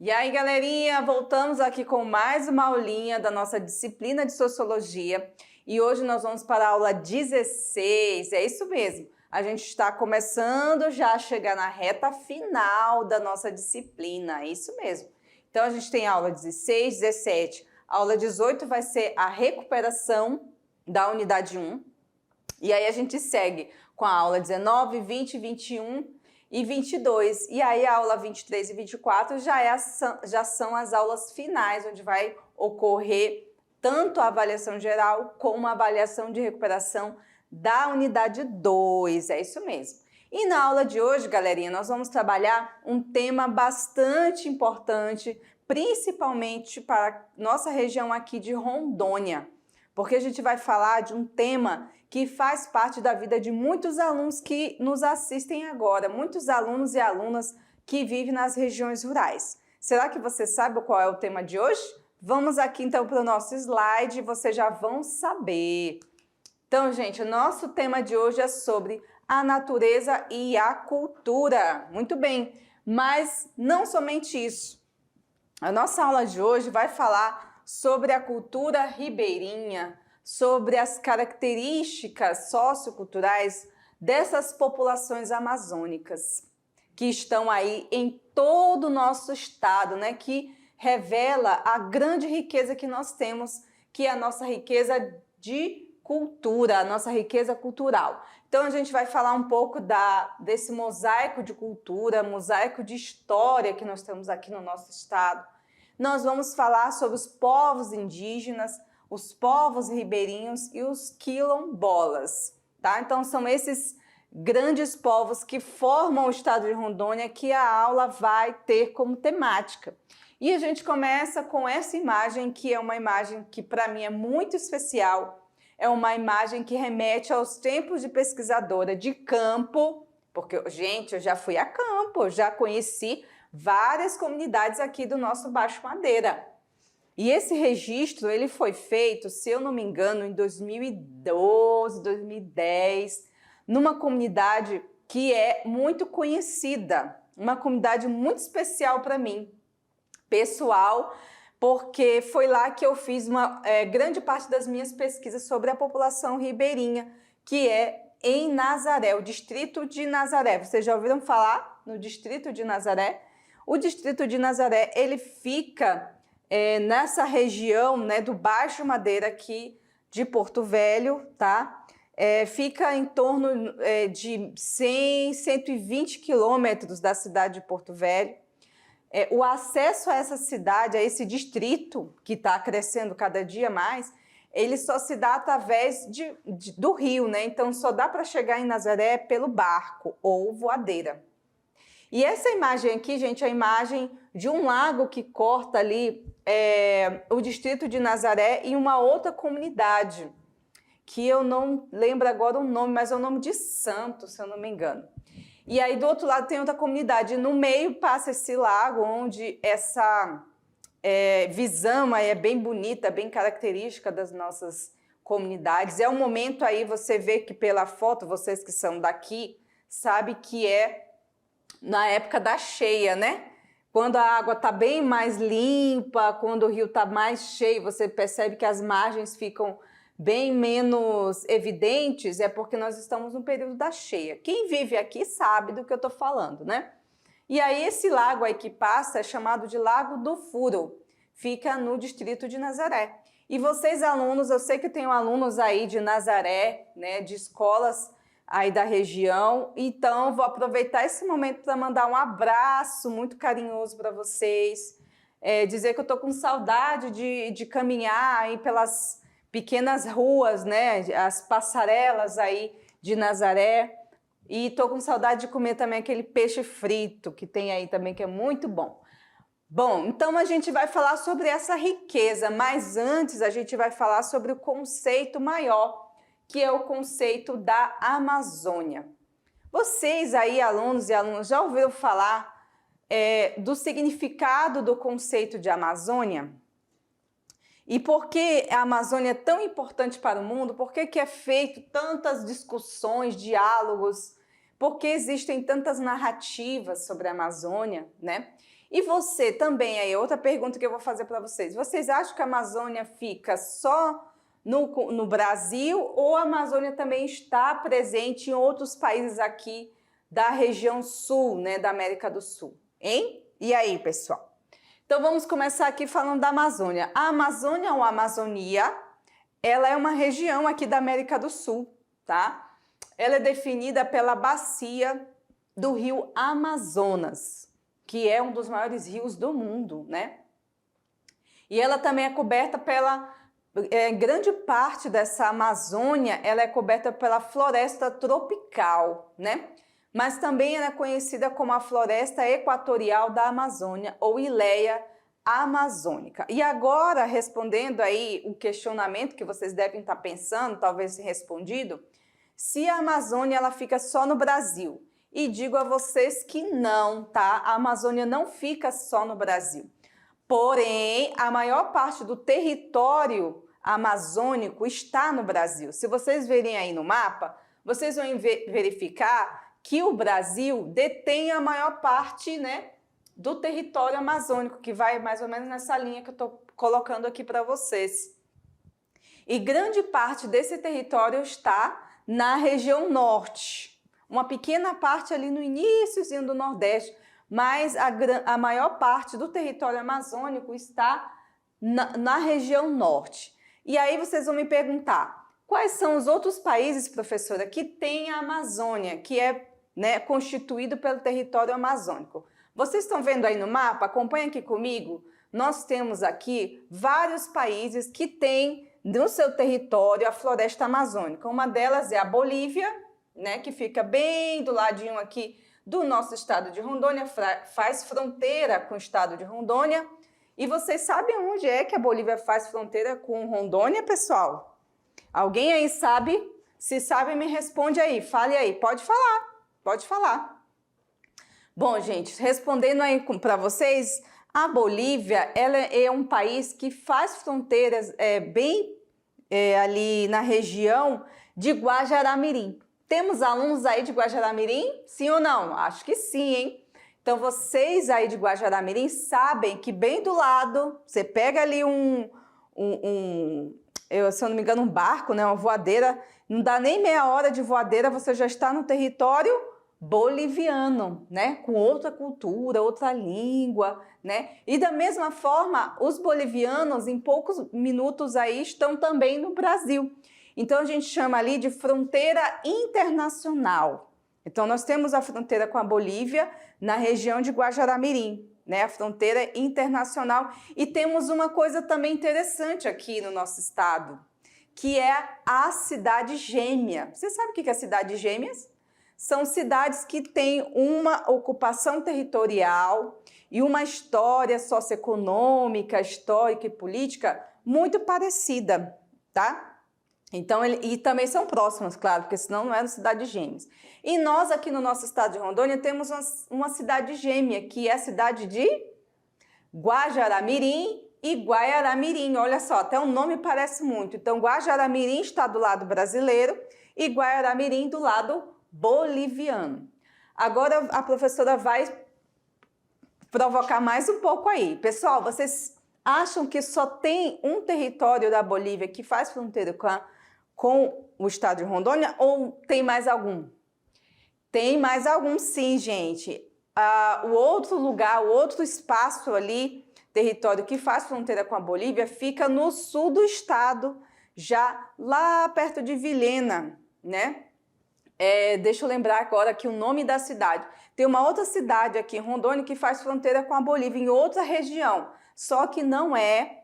E aí, galerinha, voltamos aqui com mais uma aulinha da nossa disciplina de Sociologia. E hoje nós vamos para a aula 16, é isso mesmo. A gente está começando já a chegar na reta final da nossa disciplina, é isso mesmo. Então, a gente tem a aula 16, 17, a aula 18 vai ser a recuperação da unidade 1. E aí a gente segue com a aula 19, 20, 21 e 22. E aí a aula 23 e 24 já são as aulas finais, onde vai ocorrer tanto a avaliação geral como a avaliação de recuperação da unidade 2, é isso mesmo. E na aula de hoje, galerinha, nós vamos trabalhar um tema bastante importante, principalmente para a nossa região aqui de Rondônia, porque a gente vai falar de um tema que faz parte da vida de muitos alunos que nos assistem agora, muitos alunos e alunas que vivem nas regiões rurais. Será que você sabe qual é o tema de hoje? Vamos aqui então para o nosso slide e vocês já vão saber. Então, gente, o nosso tema de hoje é sobre a natureza e a cultura. Muito bem, mas não somente isso. A nossa aula de hoje vai falar sobre a cultura ribeirinha, sobre as características socioculturais dessas populações amazônicas que estão aí em todo o nosso estado, né? Que revela a grande riqueza que nós temos, que é a nossa riqueza de cultura, a nossa riqueza cultural. Então a gente vai falar um pouco desse mosaico de cultura, mosaico de história que nós temos aqui no nosso estado. Nós vamos falar sobre os povos indígenas, os povos ribeirinhos e os quilombolas, tá? Então são esses grandes povos que formam o estado de Rondônia que a aula vai ter como temática. E a gente começa com essa imagem, que é uma imagem que para mim é muito especial. É uma imagem que remete aos tempos de pesquisadora de campo, porque, gente, eu já fui a campo, eu já conheci várias comunidades aqui do nosso Baixo Madeira. E esse registro, ele foi feito, se eu não me engano, em 2012, 2010, numa comunidade que é muito conhecida, uma comunidade muito especial para mim, pessoal, porque foi lá que eu fiz grande parte das minhas pesquisas sobre a população ribeirinha, que é em Nazaré, o distrito de Nazaré. Vocês já ouviram falar no distrito de Nazaré? O distrito de Nazaré, ele fica nessa região, né, do Baixo Madeira aqui de Porto Velho, tá? Fica em torno de 100, 120 quilômetros da cidade de Porto Velho. O acesso a essa cidade, a esse distrito, que está crescendo cada dia mais, ele só se dá através do rio, né? Então só dá para chegar em Nazaré pelo barco ou voadeira. E essa imagem aqui, gente, é a imagem de um lago que corta ali o distrito de Nazaré e uma outra comunidade, que eu não lembro agora o nome, mas é o nome de Santos, se eu não me engano. E aí do outro lado tem outra comunidade, no meio passa esse lago, onde essa visão aí é bem bonita, bem característica das nossas comunidades. É um momento aí, você vê que pela foto, vocês que são daqui, sabem que é na época da cheia, né? Quando a água está bem mais limpa, quando o rio está mais cheio, você percebe que as margens ficam bem menos evidentes, é porque nós estamos no período da cheia. Quem vive aqui sabe do que eu estou falando, né? E aí esse lago aí que passa é chamado de Lago do Furo, fica no distrito de Nazaré. E vocês alunos, eu sei que tem alunos aí de Nazaré, né, de escolas aí da região, então vou aproveitar esse momento para mandar um abraço muito carinhoso para vocês, dizer que eu estou com saudade de caminhar aí pelas pequenas ruas, né, as passarelas aí de Nazaré, e estou com saudade de comer também aquele peixe frito que tem aí também, que é muito bom. Bom, então a gente vai falar sobre essa riqueza, mas antes a gente vai falar sobre o conceito maior, que é o conceito da Amazônia. Vocês aí, alunos e alunas, já ouviram falar do significado do conceito de Amazônia? E por que a Amazônia é tão importante para o mundo? Por que é feito tantas discussões, diálogos? Por que existem tantas narrativas sobre a Amazônia, né? E você também, aí outra pergunta que eu vou fazer para vocês. Vocês acham que a Amazônia fica só no Brasil ou a Amazônia também está presente em outros países aqui da região sul, né, da América do Sul? Hein? E aí, pessoal? Então vamos começar aqui falando da Amazônia. A Amazônia ou Amazônia, ela é uma região aqui da América do Sul, tá? Ela é definida pela bacia do rio Amazonas, que é um dos maiores rios do mundo, né? E ela também é coberta pela... grande parte dessa Amazônia, ela é coberta pela floresta tropical, né? Mas também ela é conhecida como a floresta equatorial da Amazônia, ou Ileia amazônica. E agora, respondendo aí o questionamento que vocês devem estar pensando, talvez respondido, se a Amazônia ela fica só no Brasil. E digo a vocês que não, tá? A Amazônia não fica só no Brasil. Porém, a maior parte do território amazônico está no Brasil. Se vocês verem aí no mapa, vocês vão verificar que o Brasil detém a maior parte, né, do território amazônico, que vai mais ou menos nessa linha que eu estou colocando aqui para vocês. E grande parte desse território está na região norte, uma pequena parte ali no iníciozinho do Nordeste, mas a maior parte do território amazônico está na região norte. E aí vocês vão me perguntar, quais são os outros países, professora, que têm a Amazônia, que é, né, constituído pelo território amazônico? Vocês estão vendo aí no mapa? Acompanha aqui comigo. Nós temos aqui vários países que têm no seu território a floresta amazônica. Uma delas é a Bolívia, né, que fica bem do ladinho aqui do nosso estado de Rondônia, faz fronteira com o estado de Rondônia. E vocês sabem onde é que a Bolívia faz fronteira com Rondônia, pessoal? Alguém aí sabe? Se sabe, me responde aí, fale aí, pode falar, pode falar. Bom, gente, respondendo aí para vocês, a Bolívia ela é um país que faz fronteiras ali na região de Guajará-Mirim. Temos alunos aí de Guajará-Mirim? Sim ou não? Acho que sim, hein? Então, vocês aí de Guajará-Mirim sabem que bem do lado, você pega ali se eu não me engano, um barco, né, uma voadeira, não dá nem meia hora de voadeira, você já está no território boliviano, né, com outra cultura, outra língua, né? E da mesma forma, os bolivianos em poucos minutos aí estão também no Brasil. Então a gente chama ali de fronteira internacional. Então nós temos a fronteira com a Bolívia na região de Guajará-Mirim, né, a fronteira internacional. E temos uma coisa também interessante aqui no nosso estado, que é a cidade gêmea. Você sabe o que é a cidade gêmeas? São cidades que têm uma ocupação territorial e uma história socioeconômica, histórica e política muito parecida, tá? Então, e também são próximas, claro, porque senão não eram cidades gêmeas. E nós aqui no nosso estado de Rondônia temos uma cidade gêmea, que é a cidade de Guajará-Mirim e Guaiará-Mirim. Olha só, até o nome parece muito. Então, Guajará-Mirim está do lado brasileiro e Guaiará-Mirim do lado boliviano. Agora a professora vai provocar mais um pouco aí. Pessoal, vocês acham que só tem um território da Bolívia que faz fronteira com o estado de Rondônia ou tem mais algum? Tem mais algum sim, gente. O outro lugar, o outro espaço ali, território que faz fronteira com a Bolívia, fica no sul do estado, já lá perto de Vilhena, né? Deixa eu lembrar agora aqui o nome da cidade. Tem uma outra cidade aqui em Rondônia que faz fronteira com a Bolívia, em outra região, só que não é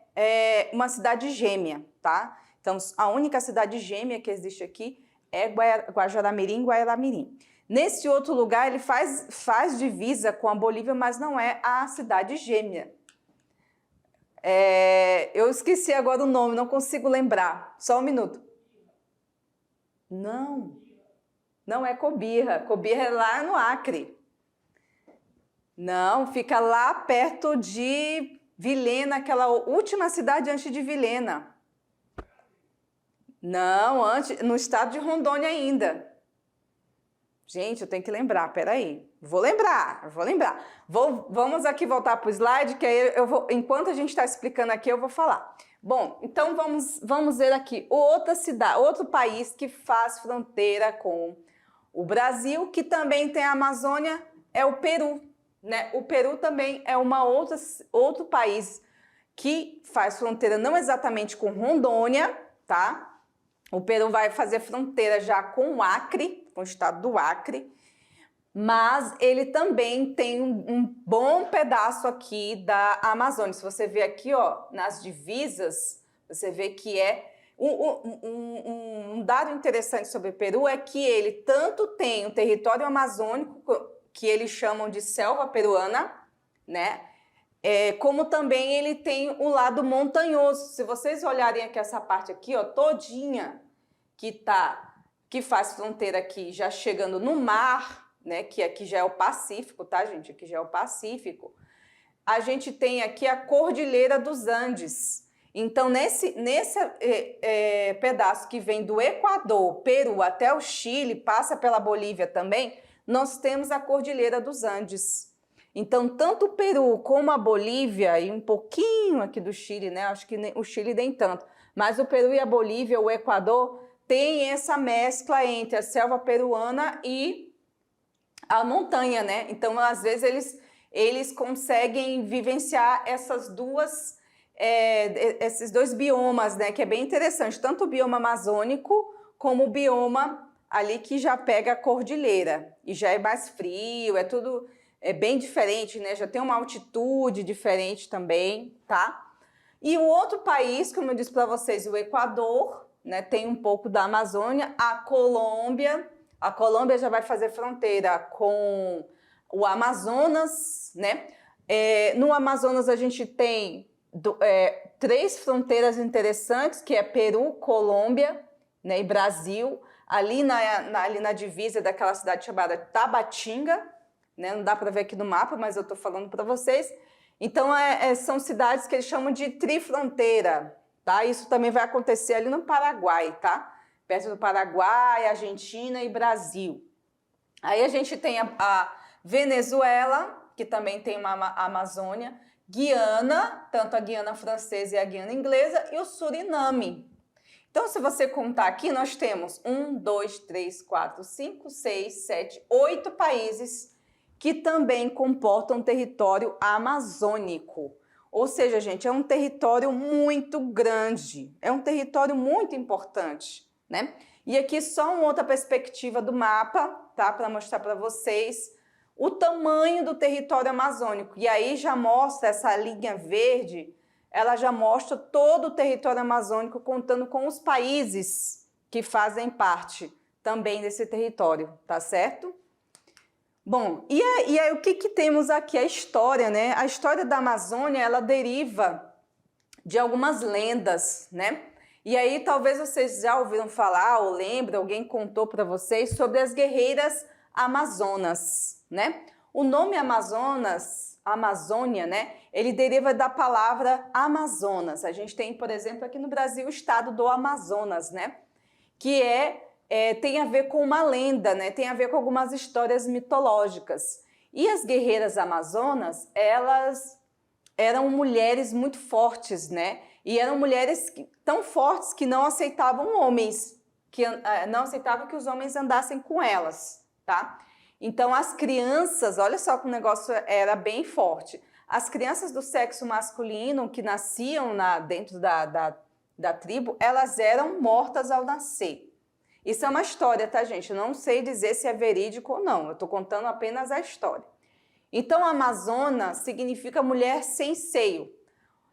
uma cidade gêmea, tá? Então, a única cidade gêmea que existe aqui é Guajará-Mirim e Guaiará-Mirim. Nesse outro lugar, ele faz divisa com a Bolívia, mas não é a cidade gêmea. Eu esqueci agora o nome, não consigo lembrar. Só um minuto. Não é Cobirra. Cobirra é lá no Acre. Não, fica lá perto de Vilhena, aquela última cidade antes de Vilhena. Não, no estado de Rondônia ainda. Gente, eu tenho que lembrar, peraí. Vou lembrar. Vamos aqui voltar para o slide, que aí enquanto a gente está explicando aqui, eu vou falar. Bom, então vamos ver aqui outra cidade, outro país que faz fronteira com o Brasil, que também tem a Amazônia, é o Peru, né? O Peru também é outro país que faz fronteira não exatamente com Rondônia, tá? O Peru vai fazer fronteira já com o Acre, com o estado do Acre, mas ele também tem um bom pedaço aqui da Amazônia. Se você ver aqui, ó, nas divisas, você vê que um dado interessante sobre o Peru é que ele tanto tem o território amazônico, que eles chamam de selva peruana, né? Como também ele tem o lado montanhoso. Se vocês olharem aqui essa parte aqui, ó, todinha, que faz fronteira aqui, já chegando no mar, né, que aqui já é o Pacífico, tá, gente? Aqui já é o Pacífico. A gente tem aqui a Cordilheira dos Andes. Então, nesse pedaço que vem do Equador, Peru até o Chile, passa pela Bolívia também, nós temos a Cordilheira dos Andes. Então, tanto o Peru como a Bolívia, e um pouquinho aqui do Chile, né? Acho que o Chile nem tanto, mas o Peru e a Bolívia, o Equador, tem essa mescla entre a selva peruana e a montanha, né? Então, às vezes, eles conseguem vivenciar esses dois biomas, né? Que é bem interessante, tanto o bioma amazônico como o bioma ali que já pega a cordilheira. E já é mais frio, é bem diferente, né? Já tem uma altitude diferente também, tá? E o outro país, como eu disse para vocês, o Equador, né? Tem um pouco da Amazônia, a Colômbia. A Colômbia já vai fazer fronteira com o Amazonas, né? No Amazonas a gente tem 3 fronteiras interessantes, que é Peru, Colômbia, né, e Brasil, ali na divisa daquela cidade chamada Tabatinga, né? Não dá para ver aqui no mapa, mas eu estou falando para vocês. Então, são cidades que eles chamam de trifronteira, tá? Isso também vai acontecer ali no Paraguai, tá? Perto do Paraguai, Argentina e Brasil. Aí a gente tem a Venezuela, que também tem uma Amazônia, Guiana, tanto a Guiana francesa e a Guiana inglesa, e o Suriname. Então, se você contar aqui, nós temos 1, 2, 3, 4, 5, 6, 7, 8 países que também comportam território amazônico. Ou seja, gente, é um território muito grande, é um território muito importante, né? E aqui só uma outra perspectiva do mapa, tá? Para mostrar para vocês o tamanho do território amazônico. E aí já mostra essa linha verde, ela já mostra todo o território amazônico, contando com os países que fazem parte também desse território, tá certo? Bom, e aí o que temos aqui? A história, né? A história da Amazônia, ela deriva de algumas lendas, né? E aí talvez vocês já ouviram falar ou lembram, alguém contou para vocês sobre as guerreiras amazonas, né? O nome Amazônia, né? Ele deriva da palavra Amazonas. A gente tem, por exemplo, aqui no Brasil o estado do Amazonas, né? Que tem a ver com uma lenda, né? Tem a ver com algumas histórias mitológicas. E as guerreiras amazonas, elas eram mulheres muito fortes, né? E eram mulheres tão fortes que não aceitavam homens, não aceitavam que os homens andassem com elas, tá? Então, as crianças, olha só que o negócio era bem forte. As crianças do sexo masculino que nasciam dentro da tribo, elas eram mortas ao nascer. Isso é uma história, tá, gente? Eu não sei dizer se é verídico ou não. Eu estou contando apenas a história. Então, Amazona significa mulher sem seio.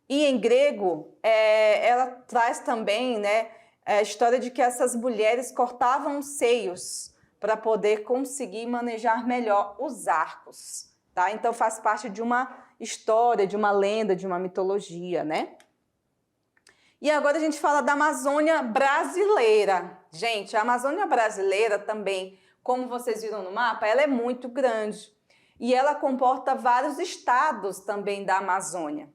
E em grego, ela traz também, né, a história de que essas mulheres cortavam os seios para poder conseguir manejar melhor os arcos, tá? Então faz parte de uma história, de uma lenda, de uma mitologia, né? E agora a gente fala da Amazônia brasileira. Gente, a Amazônia brasileira também, como vocês viram no mapa, ela é muito grande. E ela comporta vários estados também da Amazônia,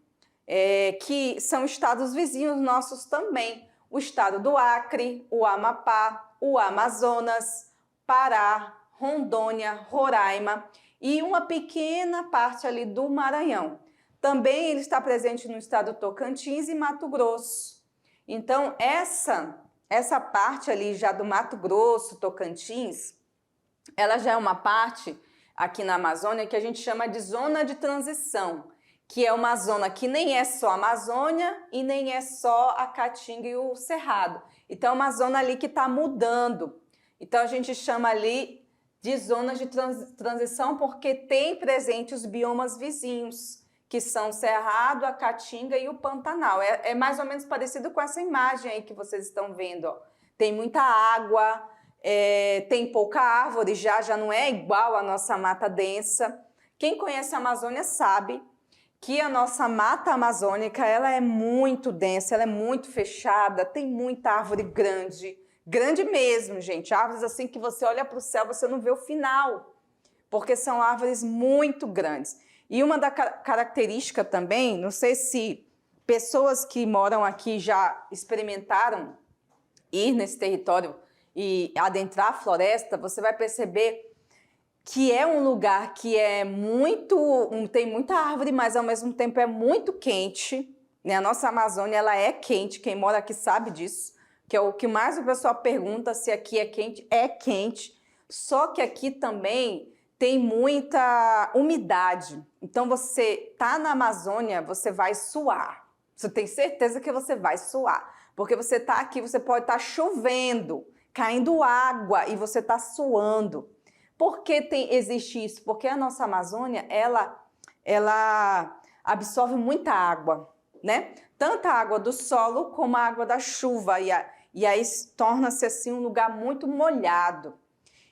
que são estados vizinhos nossos também. O estado do Acre, o Amapá, o Amazonas, Pará, Rondônia, Roraima e uma pequena parte ali do Maranhão. Também ele está presente no estado do Tocantins e Mato Grosso. Então, essa parte ali já do Mato Grosso, Tocantins, ela já é uma parte aqui na Amazônia que a gente chama de zona de transição, que é uma zona que nem é só a Amazônia e nem é só a Caatinga e o Cerrado. Então, é uma zona ali que está mudando. Então, a gente chama ali de zonas de transição porque tem presente os biomas vizinhos, que são o Cerrado, a Caatinga e o Pantanal. É mais ou menos parecido com essa imagem aí que vocês estão vendo, ó. Tem muita água, tem pouca árvore, já não é igual à nossa mata densa. Quem conhece a Amazônia sabe que a nossa mata amazônica ela é muito densa, ela é muito fechada, tem muita árvore grande, grande mesmo, gente. Árvores assim que você olha para o céu, você não vê o final, porque são árvores muito grandes. E uma da característica também, não sei se pessoas que moram aqui já experimentaram ir nesse território e adentrar a floresta, você vai perceber que é um lugar que tem muita árvore, mas ao mesmo tempo é muito quente, né? A nossa Amazônia ela é quente, quem mora aqui sabe disso, que é o que mais o pessoal pergunta se aqui é quente, só que aqui também tem muita umidade. Então você tá na Amazônia, você vai suar. Você tem certeza que você vai suar, porque você tá aqui, você pode estar chovendo, caindo água e você tá suando. Por que existe isso? Porque a nossa Amazônia, ela absorve muita água, né? Tanto a água do solo como a água da chuva. E aí torna-se assim um lugar muito molhado.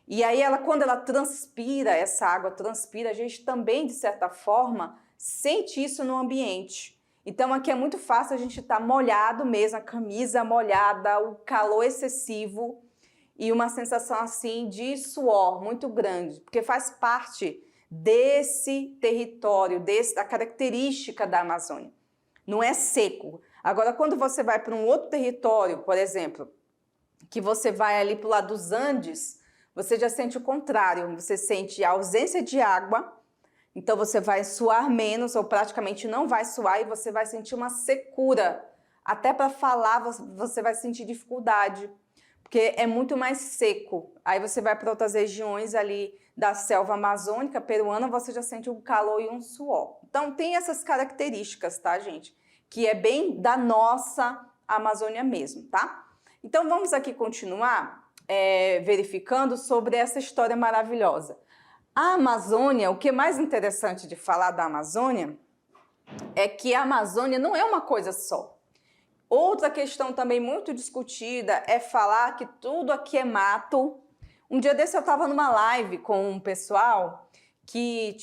E aí quando ela transpira, essa água transpira, a gente também, de certa forma, sente isso no ambiente. Então aqui é muito fácil a gente estar molhado mesmo, a camisa molhada, o calor excessivo e uma sensação assim de suor muito grande, porque faz parte desse território, da característica da Amazônia. Não é seco. Agora, quando você vai para um outro território, por exemplo, que você vai ali para o lado dos Andes, você já sente o contrário, você sente a ausência de água, então você vai suar menos ou praticamente não vai suar e você vai sentir uma secura. Até para falar você vai sentir dificuldade, porque é muito mais seco. Aí você vai para outras regiões ali da selva amazônica peruana, você já sente um calor e um suor. Então tem essas características, tá, gente? Que é bem da nossa Amazônia mesmo, tá? Então vamos aqui continuar verificando sobre essa história maravilhosa. A Amazônia, o que é mais interessante de falar da Amazônia é que a Amazônia não é uma coisa só. Outra questão também muito discutida é falar que tudo aqui é mato. Um dia desse eu estava numa live com um pessoal que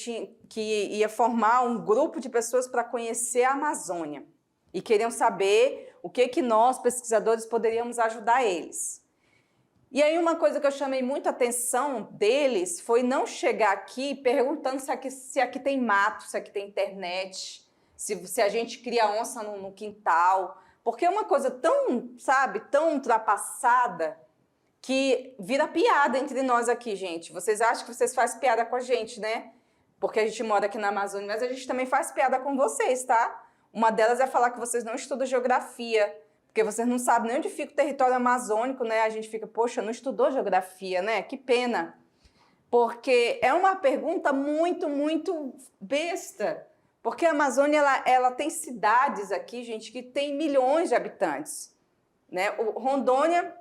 ia formar um grupo de pessoas para conhecer a Amazônia e queriam saber o que nós, pesquisadores, poderíamos ajudar eles. E aí uma coisa que eu chamei muita atenção deles foi não chegar aqui perguntando se aqui tem mato, se aqui tem internet, se a gente cria onça no quintal, porque é uma coisa tão, sabe, tão ultrapassada que vira piada entre nós aqui, gente. Vocês acham que vocês fazem piada com a gente, né? Porque a gente mora aqui na Amazônia, mas a gente também faz piada com vocês, tá? Uma delas é falar que vocês não estudam geografia, porque vocês não sabem nem onde fica o território amazônico, né? A gente fica, poxa, não estudou geografia, né? Que pena. Porque é uma pergunta muito, muito besta. Porque a Amazônia, ela tem cidades aqui, gente, que tem milhões de habitantes, né? Rondônia,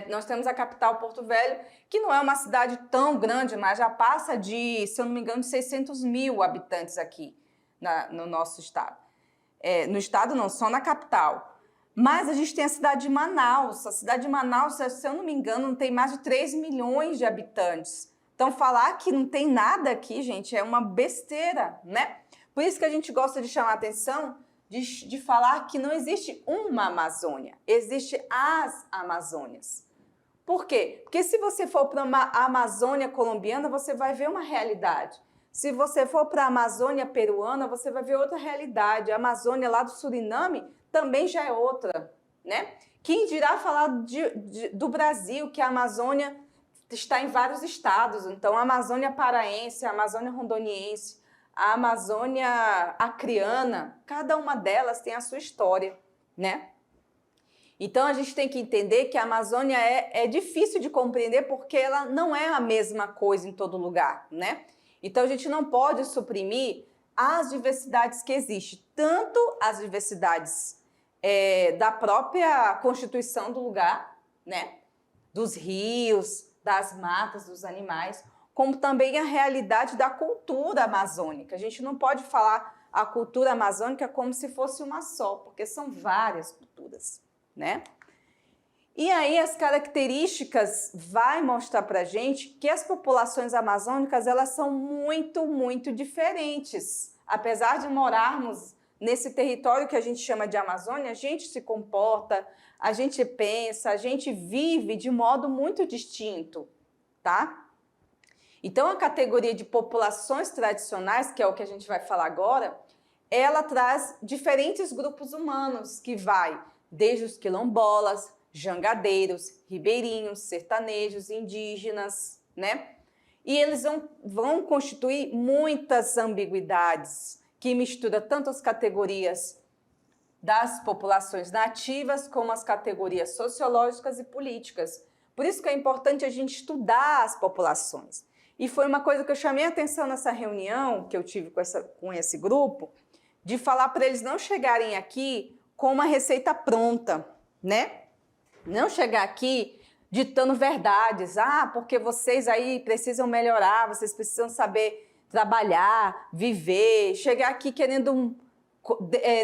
nós temos a capital, Porto Velho, que não é uma cidade tão grande, mas já passa de, se eu não me engano, de 600 mil habitantes aqui no nosso estado. No estado não, só na capital. Mas a gente tem a cidade de Manaus. A cidade de Manaus, se eu não me engano, não tem mais de 3 milhões de habitantes. Então, falar que não tem nada aqui, gente, é uma besteira, né? Por isso que a gente gosta de chamar a atenção de falar que não existe uma Amazônia, existe as Amazônias. Por quê? Porque se você for para a Amazônia colombiana, você vai ver uma realidade. Se você for para a Amazônia peruana, você vai ver outra realidade. A Amazônia lá do Suriname também já é outra, né? Quem dirá falar do Brasil, que a Amazônia está em vários estados. Então, a Amazônia paraense, a Amazônia rondoniense, a Amazônia acreana, cada uma delas tem a sua história, né? Então, a gente tem que entender que a Amazônia é difícil de compreender porque ela não é a mesma coisa em todo lugar, né? Então, a gente não pode suprimir as diversidades que existem, tanto as diversidades da própria constituição do lugar, né? Dos rios, das matas, dos animais, como também a realidade da cultura amazônica. A gente não pode falar a cultura amazônica como se fosse uma só, porque são várias culturas, né? E aí as características vai mostrar para a gente que as populações amazônicas elas são muito, muito diferentes. Apesar de morarmos nesse território que a gente chama de Amazônia, a gente se comporta, a gente pensa, a gente vive de modo muito distinto, tá? Então a categoria de populações tradicionais, que é o que a gente vai falar agora, ela traz diferentes grupos humanos, que vai desde os quilombolas, jangadeiros, ribeirinhos, sertanejos, indígenas, né? E eles vão constituir muitas ambiguidades, que mistura tanto as categorias das populações nativas como as categorias sociológicas e políticas. Por isso que é importante a gente estudar as populações. E foi uma coisa que eu chamei a atenção nessa reunião que eu tive com esse grupo, de falar para eles não chegarem aqui com uma receita pronta, né? Não chegar aqui ditando verdades. Ah, porque vocês aí precisam melhorar, vocês precisam saber trabalhar, viver. Chegar aqui querendo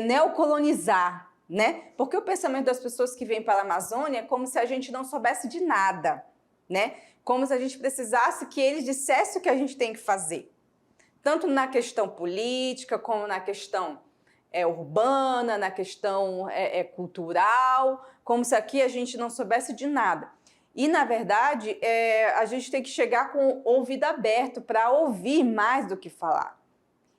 neocolonizar, né? Porque o pensamento das pessoas que vêm para a Amazônia é como se a gente não soubesse de nada, né? Como se a gente precisasse que eles dissessem o que a gente tem que fazer. Tanto na questão política, como na questão urbana, na questão cultural, como se aqui a gente não soubesse de nada. E, na verdade, a gente tem que chegar com o ouvido aberto para ouvir mais do que falar.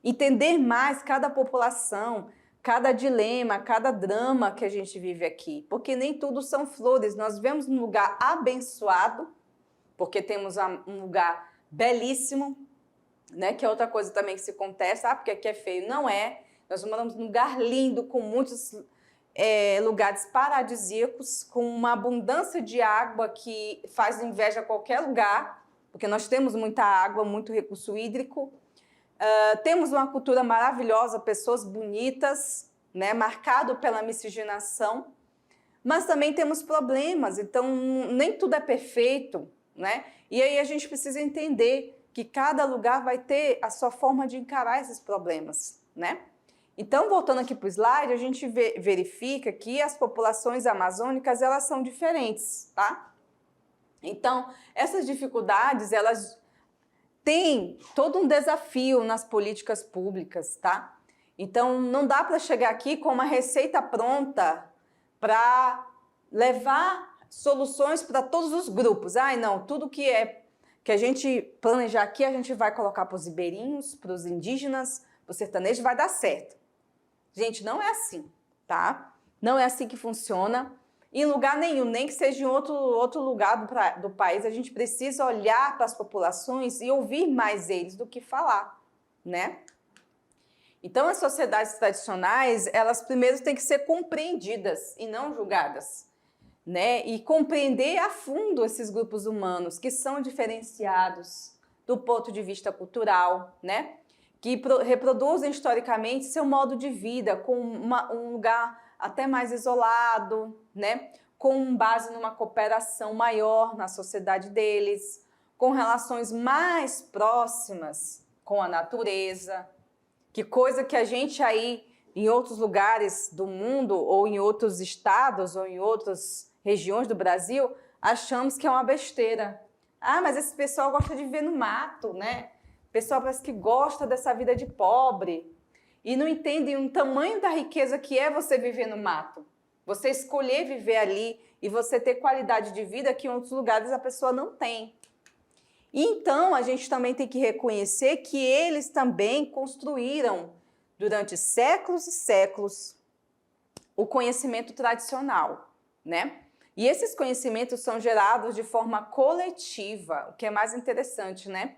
Entender mais cada população, cada dilema, cada drama que a gente vive aqui. Porque nem tudo são flores. Nós vivemos num lugar abençoado, porque temos um lugar belíssimo, né? Que é outra coisa também que se contesta. Ah, porque aqui é feio. Não é. Nós moramos num lugar lindo, com muitos lugares paradisíacos, com uma abundância de água que faz inveja a qualquer lugar, porque nós temos muita água, muito recurso hídrico. Temos uma cultura maravilhosa, pessoas bonitas, né, marcado pela miscigenação, mas também temos problemas, então nem tudo é perfeito, né? E aí a gente precisa entender que cada lugar vai ter a sua forma de encarar esses problemas, né? Então, voltando aqui para o slide, a gente verifica que as populações amazônicas, elas são diferentes, tá? Então, essas dificuldades, elas têm todo um desafio nas políticas públicas, tá? Então, não dá para chegar aqui com uma receita pronta para levar soluções para todos os grupos. Ai, não, tudo que a gente planejar aqui, a gente vai colocar para os ribeirinhos, para os indígenas, para os sertanejos, vai dar certo. Gente, não é assim, tá? Não é assim que funciona. Em lugar nenhum, nem que seja em outro lugar do país, a gente precisa olhar para as populações e ouvir mais eles do que falar, né? Então, as sociedades tradicionais, elas primeiro têm que ser compreendidas e não julgadas, né? E compreender a fundo esses grupos humanos que são diferenciados do ponto de vista cultural, né? Que reproduzem historicamente seu modo de vida com um lugar até mais isolado, né? Com base numa cooperação maior na sociedade deles, com relações mais próximas com a natureza, que coisa que a gente aí em outros lugares do mundo ou em outros estados ou em outras regiões do Brasil achamos que é uma besteira. Ah, mas esse pessoal gosta de viver no mato, né? O pessoal parece que gosta dessa vida de pobre e não entendem o tamanho da riqueza que é você viver no mato. Você escolher viver ali e você ter qualidade de vida que em outros lugares a pessoa não tem. E então, a gente também tem que reconhecer que eles também construíram, durante séculos e séculos, o conhecimento tradicional, né? E esses conhecimentos são gerados de forma coletiva, o que é mais interessante, né?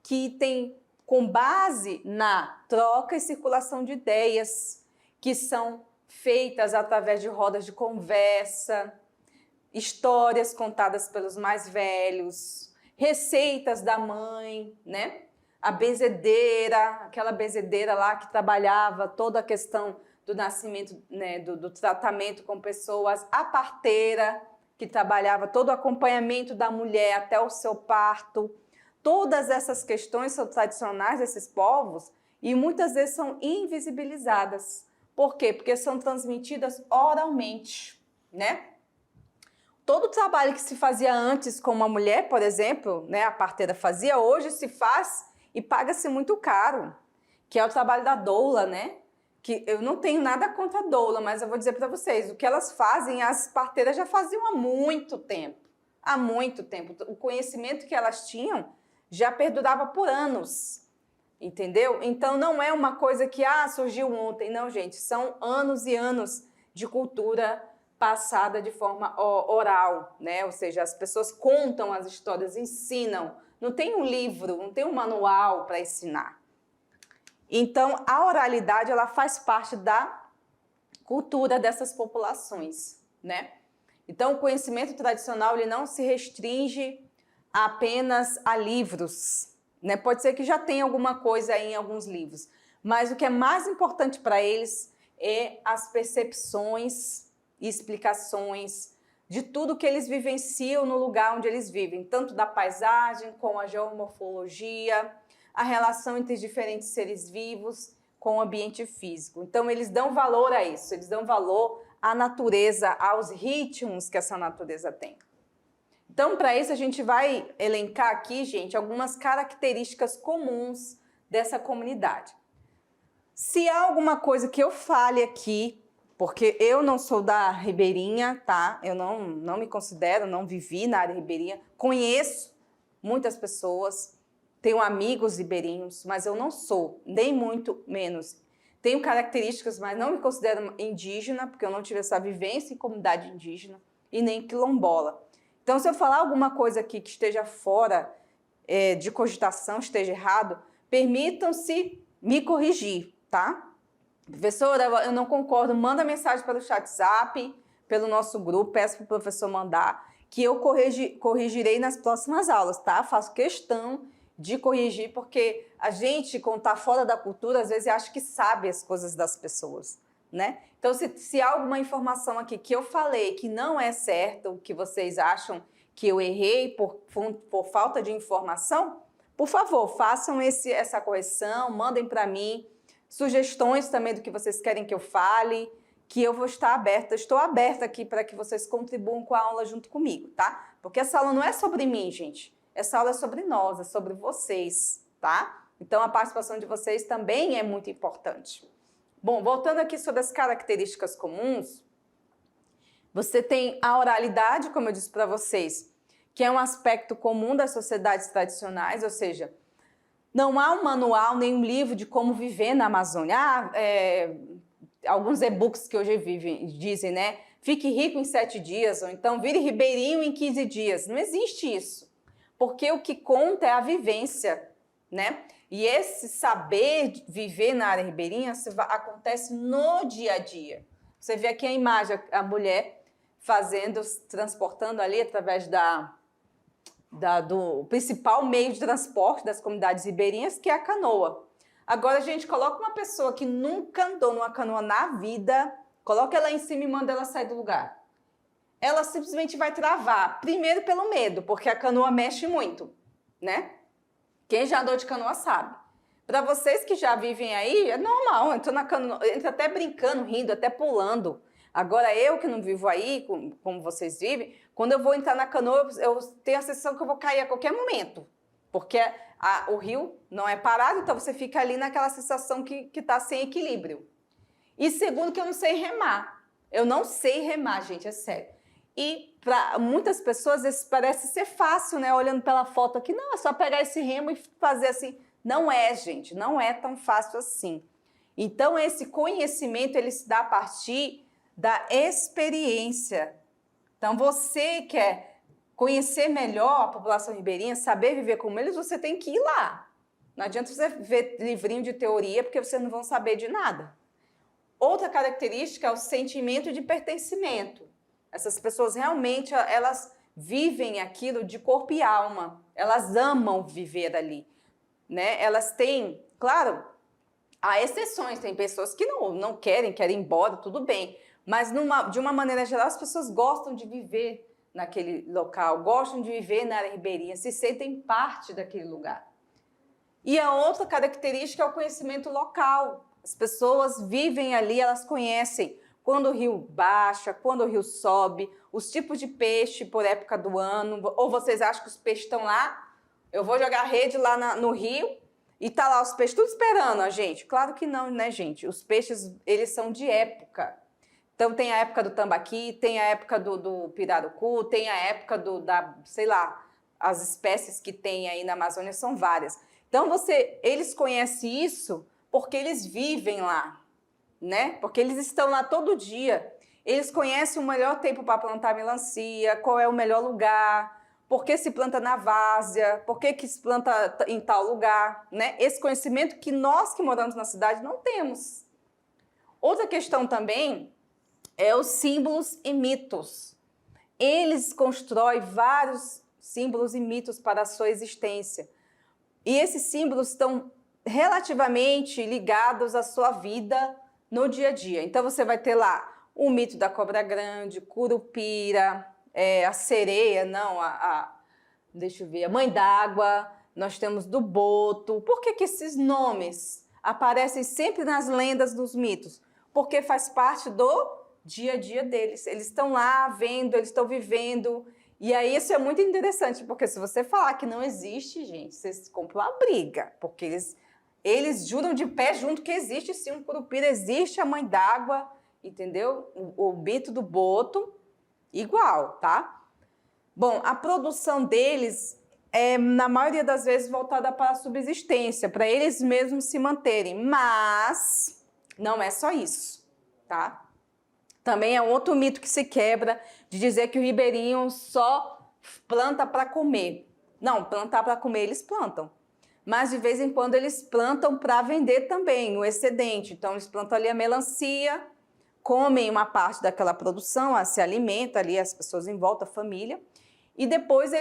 Que tem com base na troca e circulação de ideias, que são feitas através de rodas de conversa, histórias contadas pelos mais velhos, receitas da mãe, né? A bezedeira, aquela bezedeira lá que trabalhava toda a questão do nascimento, né, do tratamento com pessoas, a parteira, que trabalhava todo o acompanhamento da mulher até o seu parto. Todas essas questões são tradicionais desses povos e muitas vezes são invisibilizadas. Por quê? Porque são transmitidas oralmente, né? Todo o trabalho que se fazia antes com uma mulher, por exemplo, né, a parteira fazia, hoje se faz e paga-se muito caro, que é o trabalho da doula, né? Que eu não tenho nada contra a doula, mas eu vou dizer para vocês, o que elas fazem, as parteiras já faziam há muito tempo. Há muito tempo. O conhecimento que elas tinham já perdurava por anos, entendeu? Então não é uma coisa que surgiu ontem, não, gente. São anos e anos de cultura passada de forma oral, né? Ou seja, as pessoas contam as histórias, ensinam. Não tem um livro, não tem um manual para ensinar. Então, a oralidade, ela faz parte da cultura dessas populações, né? Então, o conhecimento tradicional, ele não se restringe apenas a livros, né? Pode ser que já tenha alguma coisa aí em alguns livros, mas o que é mais importante para eles é as percepções e explicações de tudo que eles vivenciam no lugar onde eles vivem, tanto da paisagem, com a geomorfologia, a relação entre diferentes seres vivos com o ambiente físico. Então, eles dão valor a isso, eles dão valor à natureza, aos ritmos que essa natureza tem. Então, para isso, a gente vai elencar aqui, gente, algumas características comuns dessa comunidade. Se há alguma coisa que eu fale aqui, porque eu não sou da Ribeirinha, tá? Eu não me considero, não vivi na área ribeirinha, conheço muitas pessoas, tenho amigos ribeirinhos, mas eu não sou, nem muito menos. Tenho características, mas não me considero indígena, porque eu não tive essa vivência em comunidade indígena, e nem quilombola. Então, se eu falar alguma coisa aqui que esteja fora de cogitação, esteja errado, permitam-se me corrigir, tá? Professora, eu não concordo, manda mensagem pelo WhatsApp, pelo nosso grupo, peço para o professor mandar, que eu corrigirei nas próximas aulas, tá? Faço questão de corrigir, porque a gente, quando está fora da cultura, às vezes acha que sabe as coisas das pessoas, né? Então, se há alguma informação aqui que eu falei que não é certa, o que vocês acham que eu errei por falta de informação, por favor, façam essa correção, mandem para mim sugestões também do que vocês querem que eu fale, que eu vou estar aberta, estou aberta aqui para que vocês contribuam com a aula junto comigo, tá? Porque essa aula não é sobre mim, gente. Essa aula é sobre nós, é sobre vocês, tá? Então, a participação de vocês também é muito importante. Bom, voltando aqui sobre as características comuns, você tem a oralidade, como eu disse para vocês, que é um aspecto comum das sociedades tradicionais, ou seja, não há um manual, nem um livro de como viver na Amazônia. Alguns e-books que hoje dizem, né? Fique rico em 7 dias, ou então vire ribeirinho em 15 dias. Não existe isso. Porque o que conta é a vivência, né? E esse saber viver na área ribeirinha acontece no dia a dia. Você vê aqui a imagem, a mulher transportando ali através do principal meio de transporte das comunidades ribeirinhas, que é a canoa. Agora, a gente coloca uma pessoa que nunca andou numa canoa na vida, coloca ela em cima e manda ela sair do lugar. Ela simplesmente vai travar, primeiro pelo medo, porque a canoa mexe muito, né? Quem já andou de canoa sabe. Para vocês que já vivem aí, é normal, entra na canoa, entra até brincando, rindo, até pulando. Agora, eu que não vivo aí, como vocês vivem, quando eu vou entrar na canoa, eu tenho a sensação que eu vou cair a qualquer momento. Porque o rio não é parado, então você fica ali naquela sensação que está sem equilíbrio. E segundo, que eu não sei remar. Eu não sei remar, gente, é sério. E para muitas pessoas isso parece ser fácil, né? Olhando pela foto aqui, não, é só pegar esse remo e fazer assim. Não é, gente, não é tão fácil assim. Então, esse conhecimento, ele se dá a partir da experiência Então, você quer conhecer melhor a população ribeirinha, saber viver como eles, você tem que ir lá. Não adianta você ver livrinho de teoria, porque vocês não vão saber de nada. Outra característica é o sentimento de pertencimento. Essas pessoas realmente, elas vivem aquilo de corpo e alma. Elas amam viver ali, né? Elas têm, claro, há exceções, tem pessoas que não querem ir embora, tudo bem. Mas de uma maneira geral, as pessoas gostam de viver naquele local, gostam de viver na área ribeirinha, se sentem parte daquele lugar. E a outra característica é o conhecimento local. As pessoas vivem ali, elas conhecem quando o rio baixa, quando o rio sobe, os tipos de peixe por época do ano. Ou vocês acham que os peixes estão lá? Eu vou jogar rede lá no rio e tá lá os peixes tudo esperando a gente. Claro que não, né, gente? Os peixes, eles são de época. Então tem a época do tambaqui, tem a época do pirarucu, tem a época sei lá, as espécies que tem aí na Amazônia são várias. Então eles conhecem isso porque eles vivem lá, né? Porque eles estão lá todo dia. Eles conhecem o melhor tempo para plantar melancia, qual é o melhor lugar, por que se planta na várzea, por que se planta em tal lugar, né? Esse conhecimento que nós que moramos na cidade não temos. Outra questão também é os símbolos e mitos. Eles constroem vários símbolos e mitos para a sua existência. E esses símbolos estão relativamente ligados à sua vida no dia a dia. Então você vai ter lá o mito da cobra grande, Curupira, a sereia, deixa eu ver, a mãe d'água, nós temos do boto. Por que esses nomes aparecem sempre nas lendas dos mitos? Porque faz parte do dia a dia deles. Eles estão lá vendo, eles estão vivendo. E aí isso é muito interessante, porque se você falar que não existe, gente, vocês compram uma briga, porque eles juram de pé junto que existe sim um Curupira, existe a mãe d'água, entendeu? O mito do boto, igual, tá? Bom, a produção deles é, na maioria das vezes, voltada para a subsistência, para eles mesmos se manterem, mas não é só isso, tá? Também é um outro mito que se quebra de dizer que o ribeirinho só planta para comer. Não, plantar para comer eles plantam. Mas de vez em quando eles plantam para vender também, o excedente. Então eles plantam ali a melancia, comem uma parte daquela produção, se alimenta ali as pessoas em volta, a família. E depois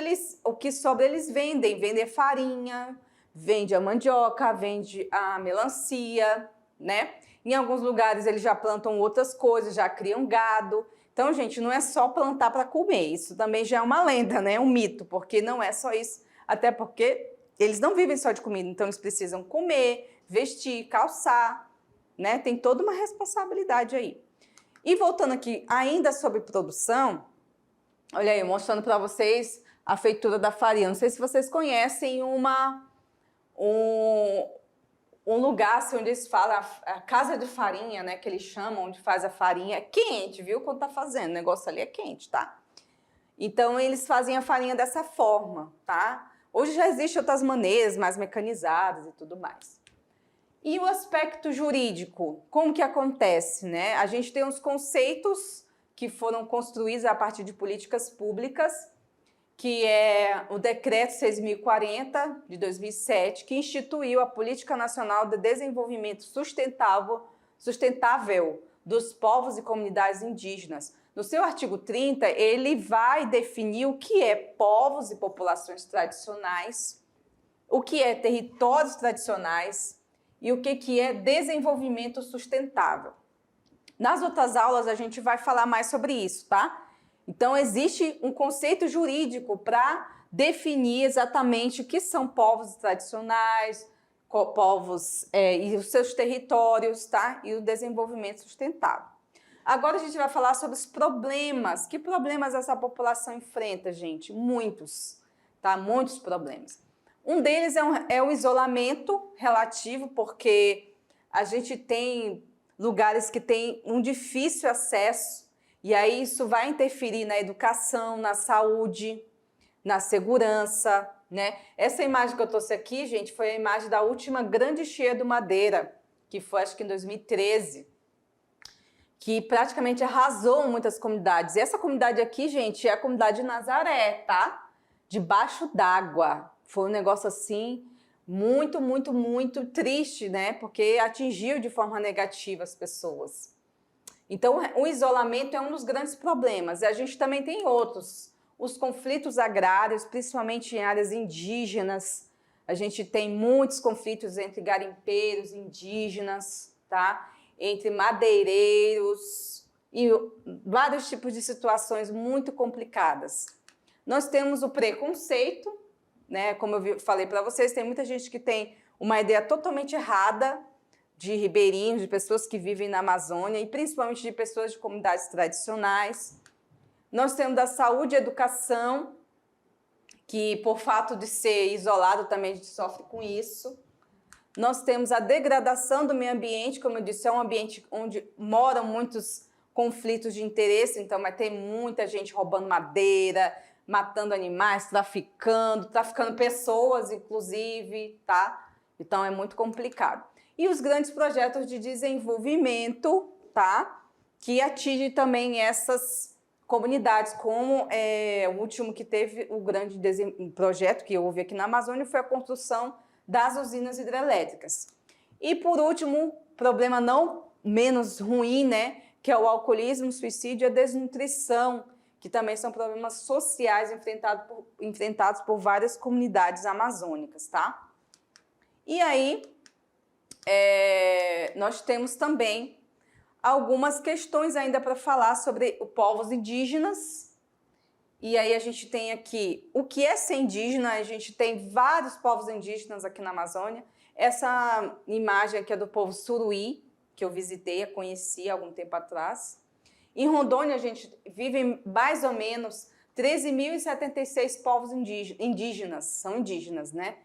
o que sobra eles vendem farinha, vende a mandioca, vende a melancia, né? Em alguns lugares eles já plantam outras coisas, já criam gado. Então, gente, não é só plantar para comer. Isso também já é uma lenda, né? Um mito, porque não é só isso. Até porque eles não vivem só de comida, então eles precisam comer, vestir, calçar, né? Tem toda uma responsabilidade aí. E voltando aqui ainda sobre produção, olha aí, mostrando para vocês a feitura da farinha. Não sei se vocês conhecem um lugar assim, onde eles falam a casa de farinha, né, que eles chamam, onde faz a farinha, é quente, viu, quando tá fazendo, o negócio ali é quente, tá? Então, eles fazem a farinha dessa forma, tá? Hoje já existem outras maneiras, mais mecanizadas e tudo mais. E o aspecto jurídico, como que acontece, né? A gente tem uns conceitos que foram construídos a partir de políticas públicas, que é o Decreto 6.040, de 2007, que instituiu a Política Nacional de Desenvolvimento Sustentável dos Povos e Comunidades Indígenas. No seu artigo 30, ele vai definir o que é povos e populações tradicionais, o que é territórios tradicionais e o que é desenvolvimento sustentável. Nas outras aulas, a gente vai falar mais sobre isso, tá? Então, existe um conceito jurídico para definir exatamente o que são povos tradicionais, povos e os seus territórios, tá? E o desenvolvimento sustentável. Agora a gente vai falar sobre os problemas. Que problemas essa população enfrenta, gente? Muitos, tá? Muitos problemas. Um deles é o isolamento relativo, porque a gente tem lugares que têm um difícil acesso. E aí isso vai interferir na educação, na saúde, na segurança, né? Essa imagem que eu trouxe aqui, gente, foi a imagem da última grande cheia do Madeira, que foi acho que em 2013, que praticamente arrasou muitas comunidades. E essa comunidade aqui, gente, é a comunidade de Nazaré, tá? Debaixo d'água. Foi um negócio assim muito, muito, muito triste, né? Porque atingiu de forma negativa as pessoas. Então, o isolamento é um dos grandes problemas. E a gente também tem outros. Os conflitos agrários, principalmente em áreas indígenas. A gente tem muitos conflitos entre garimpeiros indígenas, tá? Entre madeireiros e vários tipos de situações muito complicadas. Nós temos o preconceito, né? Como eu falei para vocês, tem muita gente que tem uma ideia totalmente errada de ribeirinhos, de pessoas que vivem na Amazônia e principalmente de pessoas de comunidades tradicionais. Nós temos a saúde e educação, que por fato de ser isolado também a gente sofre com isso. Nós temos a degradação do meio ambiente, como eu disse, é um ambiente onde moram muitos conflitos de interesse, então vai ter muita gente roubando madeira, matando animais, traficando pessoas, inclusive, tá? Então é muito complicado. E os grandes projetos de desenvolvimento, tá? Que atingem também essas comunidades, como o último que teve o grande projeto que houve aqui na Amazônia foi a construção das usinas hidrelétricas. E por último, problema não menos ruim, né? Que é o suicídio e a desnutrição, que também são problemas sociais enfrentados por várias comunidades amazônicas, tá? E aí, nós temos também algumas questões ainda para falar sobre os povos indígenas. E aí a gente tem aqui o que é ser indígena. A gente tem vários povos indígenas aqui na Amazônia. Essa imagem aqui é do povo Suruí, que eu visitei, conheci há algum tempo atrás. Em Rondônia, a gente vive mais ou menos 13.076 povos indígenas, são indígenas, né?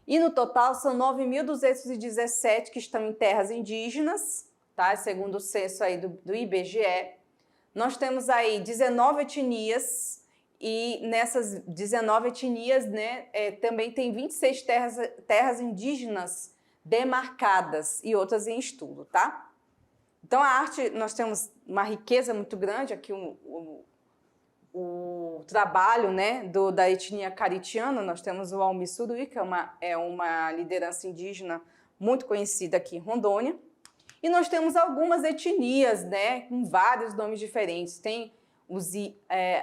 E no total são 9.217 que estão em terras indígenas, tá? Segundo o censo aí do IBGE. Nós temos aí 19 etnias e nessas 19 etnias, né, também tem 26 terras indígenas demarcadas e outras em estudo, tá? Então a arte, nós temos uma riqueza muito grande aqui, o trabalho, né, da etnia caritiana. Nós temos o Almi Suruí, que é uma liderança indígena muito conhecida aqui em Rondônia. E nós temos algumas etnias, né, com vários nomes diferentes. Tem os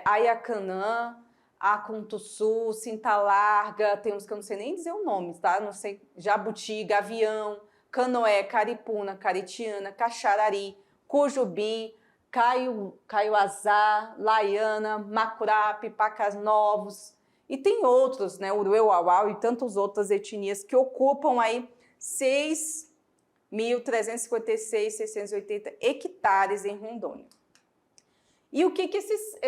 Ayacanã, Acuntussu, Cinta Larga, tem uns que eu não sei nem dizer o nome, tá? Não sei, Jabuti, Gavião, Canoé, Caripuna, Caritiana, Caxarari, Cujubim, Caiuazá, Laiana, Macurape, Pacas Novos. E tem outros, né, Urueu-Auau e tantas outras etnias que ocupam aí 6.356.680 hectares em Rondônia. E o que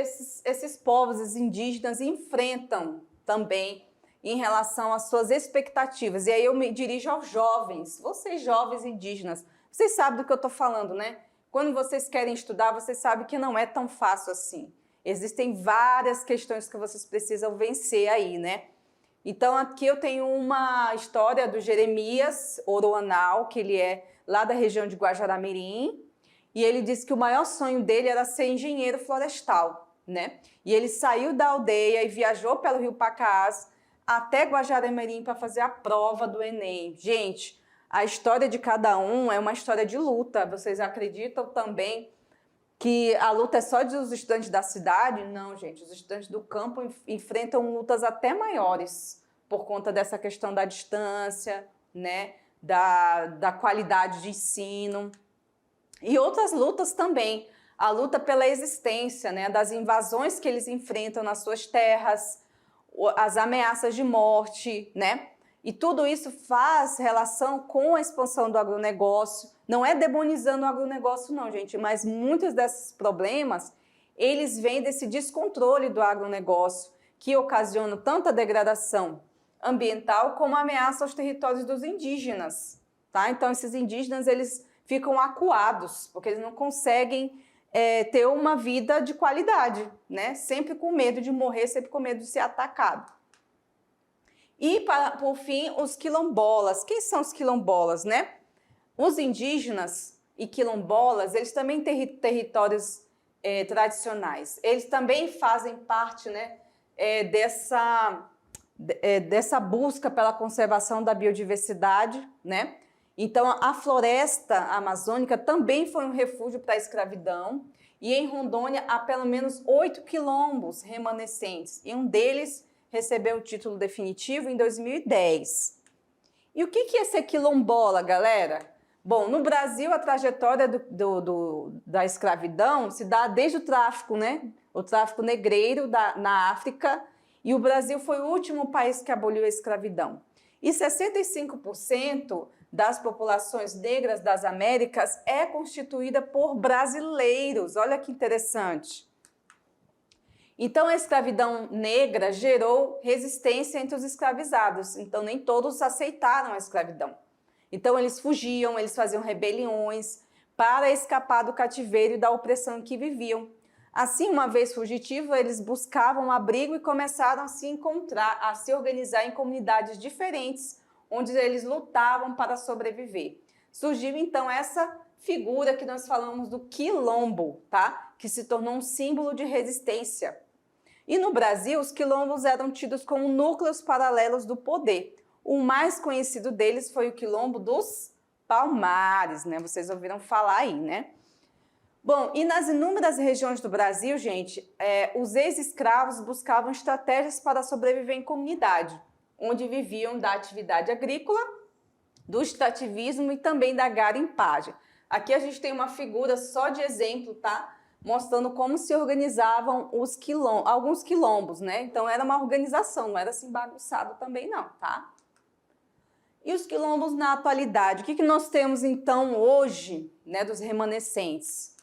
esses povos, esses indígenas, enfrentam também em relação às suas expectativas? E aí eu me dirijo aos jovens, vocês jovens indígenas, vocês sabem do que eu estou falando, né? Quando vocês querem estudar, vocês sabem que não é tão fácil assim. Existem várias questões que vocês precisam vencer aí, né? Então aqui eu tenho uma história do Jeremias Oroanal, que ele é lá da região de Guajará-Mirim, e ele disse que o maior sonho dele era ser engenheiro florestal, né? E ele saiu da aldeia e viajou pelo Rio Pacás até Guajará-Mirim para fazer a prova do Enem. Gente, a história de cada um é uma história de luta. Vocês acreditam também que a luta é só dos estudantes da cidade? Não, gente. Os estudantes do campo enfrentam lutas até maiores por conta dessa questão da distância, né? Da qualidade de ensino. E outras lutas também. A luta pela existência, né? Das invasões que eles enfrentam nas suas terras, as ameaças de morte, né? E tudo isso faz relação com a expansão do agronegócio. Não é demonizando o agronegócio não, gente, mas muitos desses problemas, eles vêm desse descontrole do agronegócio, que ocasiona tanto a degradação ambiental como a ameaça aos territórios dos indígenas, tá? Então, esses indígenas, eles ficam acuados, porque eles não conseguem ter uma vida de qualidade, né? Sempre com medo de morrer, sempre com medo de ser atacado. E, por fim, os quilombolas. Quem são os quilombolas, né? Os indígenas e quilombolas, eles também têm territórios tradicionais. Eles também fazem parte, né, dessa busca pela conservação da biodiversidade, né? Então, a floresta amazônica também foi um refúgio para a escravidão, e em Rondônia há pelo menos 8 quilombos remanescentes, e um deles recebeu o título definitivo em 2010. E o que é ser quilombola, galera? Bom, no Brasil, a trajetória da escravidão se dá desde o tráfico, né? O tráfico negreiro na África, e o Brasil foi o último país que aboliu a escravidão. E 65% das populações negras das Américas é constituída por brasileiros. Olha que interessante. Então, a escravidão negra gerou resistência entre os escravizados. Então, nem todos aceitaram a escravidão. Então, eles fugiam, eles faziam rebeliões para escapar do cativeiro e da opressão em que viviam. Assim, uma vez fugitivos, eles buscavam abrigo e começaram a se encontrar, a se organizar em comunidades diferentes, onde eles lutavam para sobreviver. Surgiu, então, essa figura que nós falamos do quilombo, tá? Que se tornou um símbolo de resistência. E no Brasil, os quilombos eram tidos como núcleos paralelos do poder. O mais conhecido deles foi o quilombo dos Palmares, né? Vocês ouviram falar aí, né? Bom, e nas inúmeras regiões do Brasil, gente, os ex-escravos buscavam estratégias para sobreviver em comunidade, onde viviam da atividade agrícola, do extrativismo e também da garimpagem. Aqui a gente tem uma figura só de exemplo, tá? Mostrando como se organizavam alguns quilombos, né? Então era uma organização, não era assim bagunçado também não, tá? E os quilombos na atualidade? O que nós temos então hoje, né, dos remanescentes?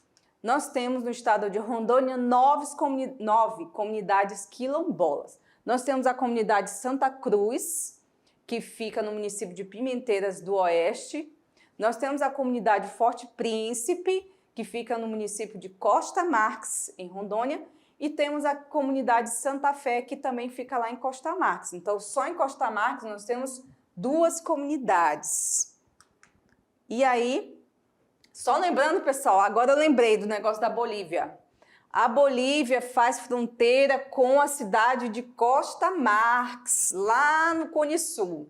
Nós temos no estado de Rondônia 9 comunidades quilombolas. Nós temos a comunidade Santa Cruz, que fica no município de Pimenteiras do Oeste. Nós temos a comunidade Forte Príncipe, que fica no município de Costa Marques, em Rondônia. E temos a comunidade Santa Fé, que também fica lá em Costa Marques. Então, só em Costa Marques nós temos 2 comunidades. E aí, só lembrando, pessoal, agora eu lembrei do negócio da Bolívia. A Bolívia faz fronteira com a cidade de Costa Marques, lá no Cone Sul.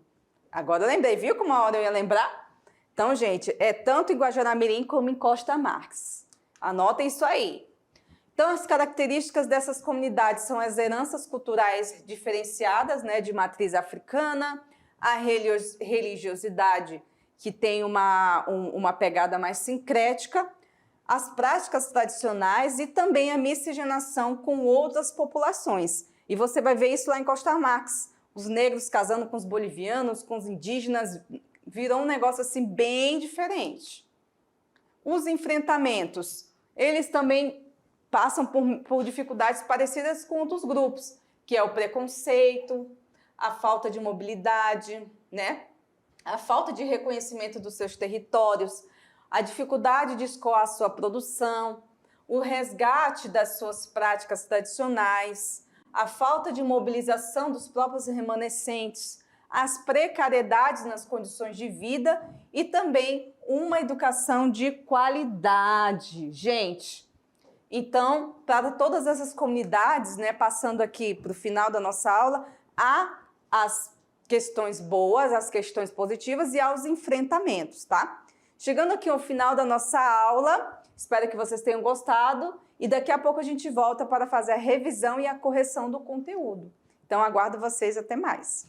Agora eu lembrei, viu como uma hora eu ia lembrar? Então, gente, é tanto em Guajará-Mirim como em Costa Marques. Anotem isso aí. Então, as características dessas comunidades são as heranças culturais diferenciadas, né, de matriz africana, a religiosidade que tem uma pegada mais sincrética, as práticas tradicionais e também a miscigenação com outras populações. E você vai ver isso lá em Costa Marques. Os negros casando com os bolivianos, com os indígenas, virou um negócio assim bem diferente. Os enfrentamentos, eles também passam por dificuldades parecidas com outros grupos, que é o preconceito, a falta de mobilidade, né? A falta de reconhecimento dos seus territórios, a dificuldade de escoar a sua produção, o resgate das suas práticas tradicionais, a falta de mobilização dos próprios remanescentes, as precariedades nas condições de vida e também uma educação de qualidade. Gente, então, para todas essas comunidades, né, passando aqui para o final da nossa aula, há as questões boas, as questões positivas e aos enfrentamentos, tá? Chegando aqui ao final da nossa aula, espero que vocês tenham gostado e daqui a pouco a gente volta para fazer a revisão e a correção do conteúdo. Então, aguardo vocês, até mais.